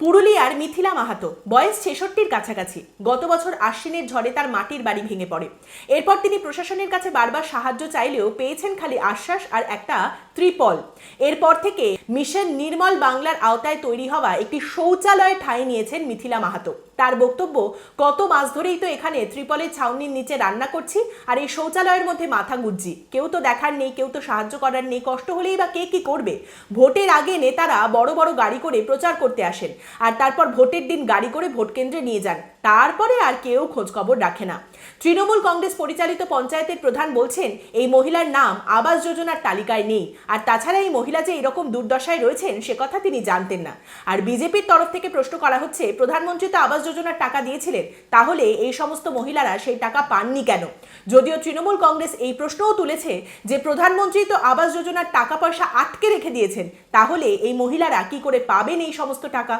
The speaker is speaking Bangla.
পুরুলিয়ার মিথিলা মাহাতো, বয়স ৬৬-র কাছাকাছি। গত বছর আশ্বিনের ঝড়ে তার মাটির বাড়ি ভেঙে পড়ে। এরপর তিনি প্রশাসনের কাছে বারবার সাহায্য চাইলেও পেয়েছেন খালি আশ্বাস আর একটা ত্রিপল। এরপর থেকে মিশন নির্মল বাংলার আওতায় তৈরি হওয়া একটি শৌচালয়ে ঠাঁই নিয়েছেন মিথিলা মাহাতো। তার বক্তব্য, গত মাস ধরেই তো এখানে ত্রিপলের ছাউনির নিচে রান্না করছি আর এই শৌচালয়ের মধ্যে মাথা গুঁজছি। কেউ তো দেখার নেই, কেউ তো সাহায্য করার নেই, কষ্ট হলেই বা কে কি করবে। ভোটের আগে নেতারা বড় বড় গাড়ি করে প্রচার করতে আসেন আর তারপর ভোটের দিন গাড়ি করে ভোট কেন্দ্রে নিয়ে যান, তারপরে আর কেউ খোঁজ খবর রাখে না। তৃণমূল কংগ্রেস পরিচালিত পঞ্চায়েতের প্রধান বলছেন এই মহিলার নাম আবাস যোজনার তালিকায় নেই, আর তাছাড়া এই মহিলা যে এরকম দুর্দশায় রয়েছেন সে কথা তিনি জানতেন না। আর বিজেপির তরফ থেকে প্রশ্ন করা হচ্ছে, প্রধানমন্ত্রী তো আবাস যোজনার টাকা দিয়েছিলেন, তাহলে এই সমস্ত মহিলারা সেই টাকা পাননি কেন? যদিও তৃণমূল কংগ্রেস এই প্রশ্নও তুলেছে যে প্রধানমন্ত্রী তো আবাস যোজনার টাকা পয়সা আটকে রেখে দিয়েছেন, তাহলে এই মহিলারা কি করে পাবেন এই সমস্ত টাকা?